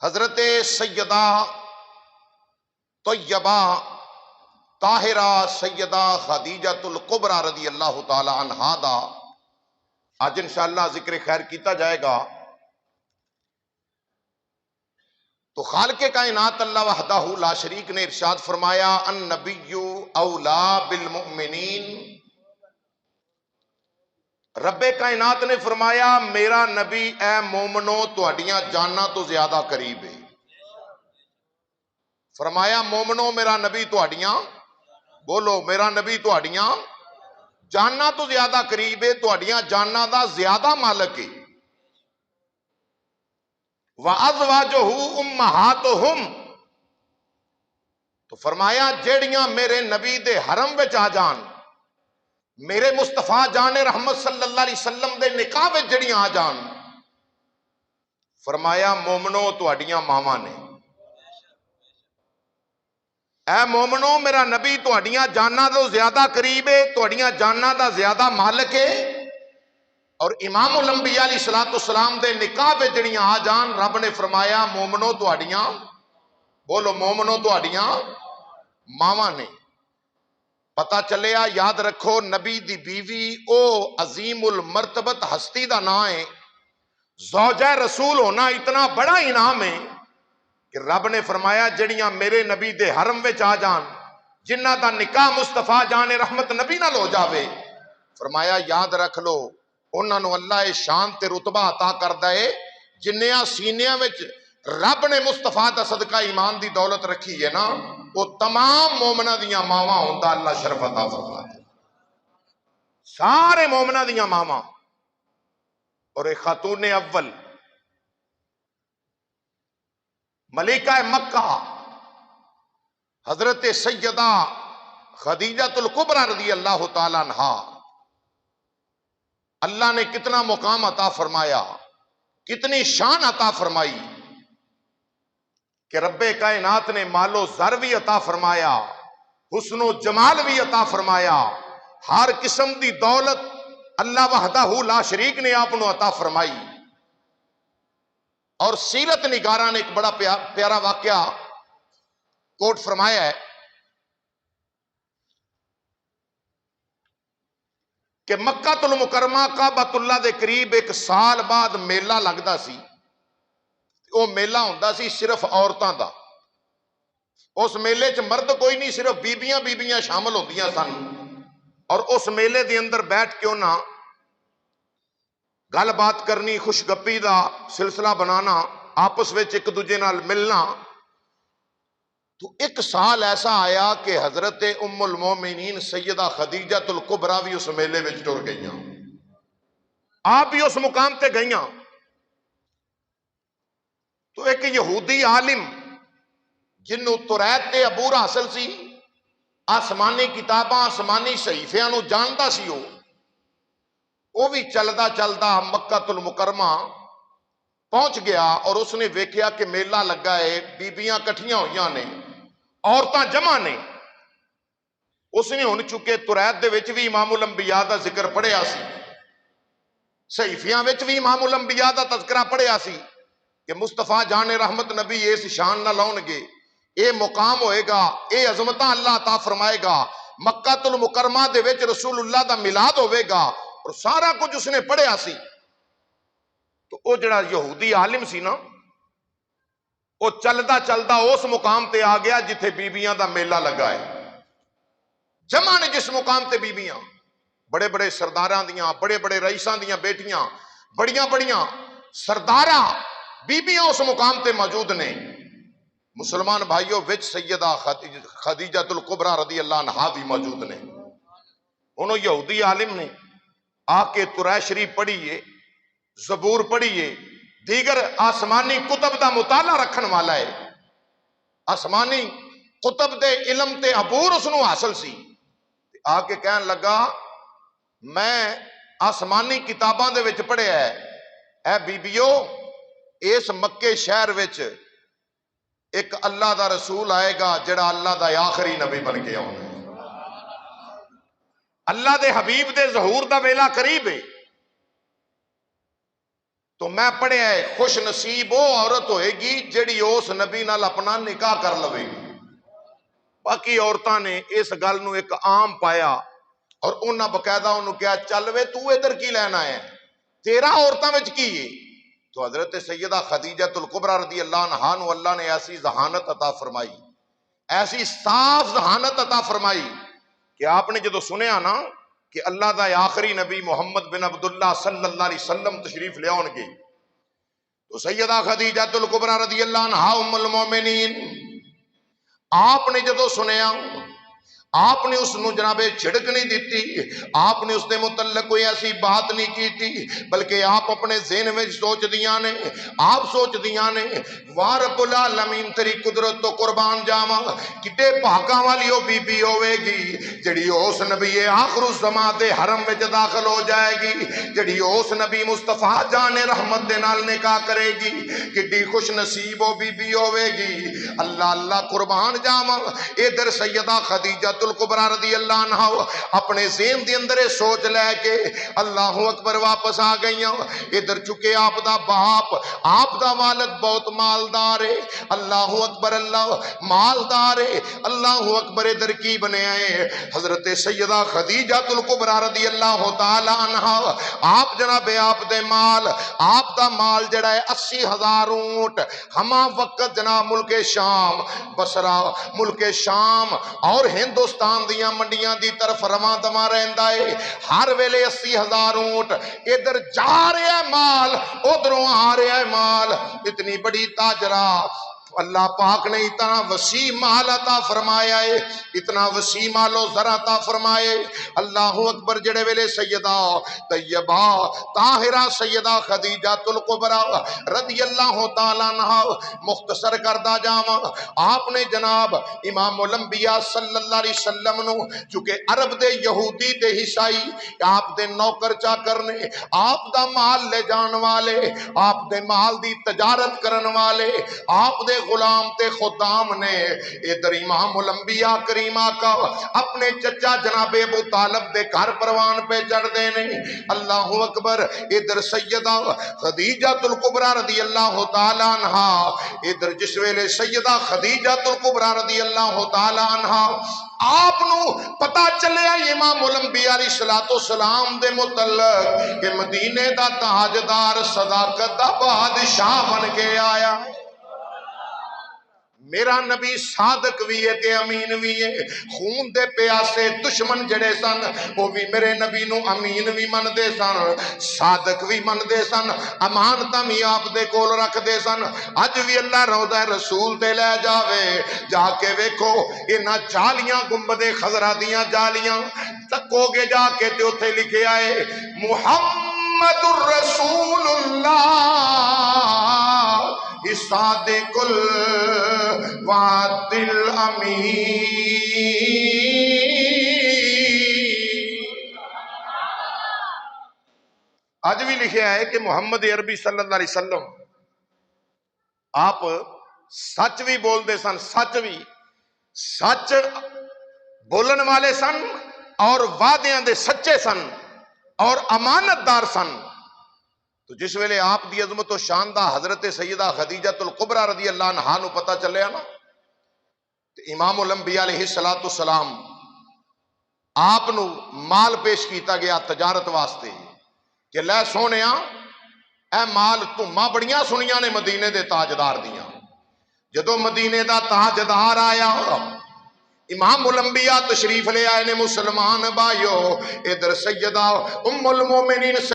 حضرت سیدہ طیبہ طاہرہ سیدہ خدیجۃ الکبریٰ رضی اللہ تعالی عنہا دا آج انشاءاللہ ذکر خیر کیتا جائے گا۔ تو خالق کائنات اللہ وحدہ لا شریک نے ارشاد فرمایا النبی اولا بالمؤمنین، رب کائنات نے فرمایا میرا نبی اے مومنو تہاڈیاں جاناں تو زیادہ قریب ہے۔ فرمایا مومنو میرا نبی تہاڈیاں، بولو میرا نبی تہاڈیاں جاناں تو زیادہ قریب ہے، تہاڈیاں جاناں دا زیادہ مالک ہے۔ وَأَزْوَاجُهُ أُمَّهَاتُهُمْ، تو فرمایا جیڑیاں میرے نبی دے حرم وچ آ جان، میرے مصطفیٰ جان رحمت صلی اللہ علیہ وسلم دے نکاح وچ جڑیاں آ جان، فرمایا مومنو تہاڈیاں ماواں نے۔ اے مومنو میرا نبی تہاڈیاں جاناں تو زیادہ قریب ہے، تہاڈیاں جاناں دا زیادہ مالک ہے، اور امام الانبیاء علیہ السلام دے نکاح وچ جڑیاں آ جان، رب نے فرمایا مومنو تہاڈیاں، بولو مومنو تہاڈیاں ماواں نے۔ پتہ چلیا، یاد رکھو نبی دی بیوی او عظیم المرتبت ہستی دا نام ہے، زوجہ رسول ہونا اتنا بڑا انعام ہے کہ رب نے فرمایا جڑیاں میرے نبی دے حرم وچ آ جان، جنہ دا نکاح مصطفیٰ جان رحمت نبی نال ہو جاوے، فرمایا یاد رکھ لو انہاں نو اللہ شان تے رتبہ عطا کردا ہے جنیاں سینیاں وچ رب نے مصطفیٰ دا صدقہ ایمان دی دولت رکھی ہے نا، وہ تمام مومنہ دیاں ماواں ہوندا اللہ شرف عطا فرماتا ہے، سارے مومنہ دیاں ماواں۔ اور ایک خاتون اول ملکہ مکہ حضرت سیدہ خدیجۃ الکبریٰ رضی اللہ تعالی عنہا، اللہ نے کتنا مقام عطا فرمایا، کتنی شان عطا فرمائی کہ رب کائنات نے مال و زر بھی عطا فرمایا، حسن و جمال بھی عطا فرمایا، ہر قسم دی دولت اللہ وحدہ لا شریک نے آپ نو عطا فرمائی۔ اور سیرت نگاراں نے ایک بڑا پیارا واقعہ کوٹ فرمایا ہے کہ مکہ المکرمہ کعبۃ اللہ دے قریب ایک سال بعد میلہ لگدا سی، وہ میلہ ہوندا سی صرف عورتاں دا، اس میلے چ مرد کوئی نہیں، صرف بیبیاں بیبیاں شامل ہوندیاں سن، اور اس میلے دے اندر بیٹھ کے انہاں گل بات کرنی، خوش گپی دا سلسلہ بنانا، آپس وچ ایک دوجے نال ملنا۔ تو ایک سال ایسا آیا کہ حضرت ام المومنین سیدہ خدیجۃ الکبریٰ بھی اس میلے وچ ٹر گئیاں، آپ بھی اس مقام تے گئیاں۔ تو ایک یہودی عالم جنوں توریت تے عبور حاصل سی، آسمانی کتاباں آسمانی صحیفیاں نو جاندا سی، وہ بھی چلدا چلدا مکہ المکرمہ پہنچ گیا، اور اس نے ویکھیا کہ میلہ لگا ہے، بیبیاں کٹھیاں ہوئیاں نے، عورتاں جمع نے۔ اس نے ہن چکے توریت دے وچ بھی امام الانبیاء دا ذکر پڑھیا سی، صحیفیاں وچ بھی امام الانبیاء دا تذکرہ پڑھیا سی کہ مصطفیٰ جان رحمت نبی اس شان نہ لاؤن گے، اے مقام ہوئے گا، اے عظمتاں اللہ عطا فرمائے گا، مکہ المکرمہ دے وچ رسول اللہ دا میلاد ہوئے گا، اور سارا کچھ اس نے پڑھیا سی۔ تو وہ جڑا یہودی عالم سی نا، وہ چلدا چلدا اس مقام تے آ گیا جتھے بیبیاں دا میلہ لگا ہے، جمع نے جس مقام تے بیبیاں، بڑے بڑے سرداراں دیاں، بڑے بڑے رئیساں دیاں بیٹیاں، بڑیاں بڑیاں سرداراں بیبیاں اس مقام تے موجود نے۔ مسلمان بھائیوں وچ سیدہ خدیجۃ الکبریٰ رضی اللہ عنہا بھی موجود نے۔ انہوں یہودی عالم نے آ کے تورات شریف پڑھیے، زبور پڑھیے، دیگر آسمانی کتب دا مطالعہ رکھن والا ہے، آسمانی کتب دے علم تے عبور اس نو حاصل سی، آ کے کہن لگا میں آسمانی کتاباں دے وچ پڑھیا ہے، اے بیبیو اس مکے شہر وچ ایک اللہ دا رسول آئے گا جڑا اللہ دا آخری نبی بن کے آؤں، اللہ دے حبیب دے ظہور دا ویلا قریب ہے۔ تو میں پڑھیا ہے خوش نصیب وہ عورت ہوئے گی جڑی اس نبی نال اپنا نکاح کر لوے گی۔ باقی عورتاں نے اس گل نو ایک عام پایا اور انہاں باقاعدہ انہوں کیا چل وے تو ادھر کی لینا ہے، تیرا عورتاں وچ کی ہے؟ تو حضرت سیدہ خدیجہ الکبریٰ رضی اللہ عنہا نو اللہ نے ایسی ذہانت عطا فرمائی، ایسی صاف ذہانت عطا فرمائی کہ آپ نے جدو سنیا نا کہ اللہ دا آخری نبی محمد بن عبداللہ صلی اللہ علیہ وسلم تشریف لے آن گے، تو سیدہ خدیجہ الکبریٰ رضی اللہ عنہا ام المومنین آپ نے جدو سنیا آپ نے اس نو جناب چھڑک نہیں دیتی، آپ نے اس نے متعلق کوئی ایسی بات نہیں کی تھی، بلکہ آپ اپنے ذہن میں سوچ دیاں نے، آپ سوچ دیاں نے واہ رب العالمین تیری قدرت تو قربان جاواں کتے بھاگاں والی او بی بی ہوے گی جڑی اس نبی آخر الزمان دے حرم وچ داخل ہو جائے گی، جڑی اس نبی مصطفیٰ جان رحمت دے نال نکاح کرے گی، کڈی خوش نصیب او بی بی ہوے گی۔ اللہ اللہ قربان جاواں ادھر سیدہ خدیجہ الکبریٰ رضی اللہ عنہا اپنے ذہن دے اندر سوچ لے کے اللہ اکبر واپس آ گئیاں، ادھر چکے آپ دا باپ آپ دا والد بہت مالدار ہے، اللہ اکبر اللہ مالدار ہے، اللہ اکبر ادھر کی بنے آئے حضرت سیدہ خدیجہ الکبریٰ رضی اللہ تعالی عنہا آپ جناب آپ دے مال آپ دا مال جڑا ہے 80,000 اونٹ ہما وقت جناب ملک شام بصرہ ملک شام اور ہندوستان دیاں منڈیاں دی طرف رواں دواں رہندا ہے، ہر ویلے 80,000 اونٹ ادھر جا رہا ہے مال ادھروں آ رہا ہے مال، اتنی بڑی تاجرہ اللہ پاک نے اتنا وسیع مال عطا فرمایا ہے، اتنا وسیع مال و زر عطا فرمائے۔ اللہ اکبر جڑے ویلے سیدہ طیبہ طاہرہ سیدہ خدیجہ الکبریٰ رضی اللہ تعالیٰ عنہا مختصر کردہ جاواں آپ نے جناب امام الانبیاء صلی اللہ علیہ وسلم نو چونکہ عرب دے یہودی تے عیسائی آپ دے نوکر چاکر نے آپ دا مال لے جان والے آپ دے مال دی تجارت کرن والے آپ دے غلام تے خدام نے ادھر امام الانبیاء کریمہ کا اپنے چچا جناب ابو طالب دے گھر پروان پہ چڑھ دینے، اللہ اکبر ادھر سیدہ خدیجہ الکبریٰ رضی اللہ تعالی عنہا ادھر جس ویلے سیدہ خدیجہ الکبریٰ رضی اللہ تعالی عنہا آپ نو پتا چلے امام الانبیاء علیہ السلام دے متعلق کہ مدینے دا تاجدار صداقت دا بادشاہ بن کے آیا، میرا نبی صادق بھی ہے تے امین بھی ہے، خون دے پیاسے دشمن جڑے سن وہ بھی میرے نبی نو امین بھی من دے سن، صادق بھی من دے سن، امانتاں بھی آپ دے کول رکھ دے سن۔ اج بھی اللہ روضہ رسول تے لے جاوے جا کے ویکھو انہاں جالیاں گنبد خضرا دیاں جالیاں تکو گے جا کے تے اوتھے لکھے آئے محمد الرسول اللہ صادق الوعد الامین۔ آج بھی لکھا ہے کہ محمد عربی صلی اللہ علیہ وسلم آپ سچ بھی بول دے سن، سچ بولن والے سن اور وعدیاں دے سچے سن اور امانت دار سن۔ تو جس ویلے آپ دی عظمت و شان دا حضرت سیدہ خدیجہ الکبریٰ رضی اللہ عنہا نو پتہ چلیا نا تو امام الانبیاء علیہ السلام آپ نو مال پیش کیتا گیا تجارت واسطے کہ لے سونیا اے مال تماں بڑیاں سنیاں نے مدینے دے تاجدار دیاں، جدو مدینے دا تاجدار آیا امام الانبیاء تشریف لے آئے نے مسلمان بھائیو ادھر سیدہ ام المومنین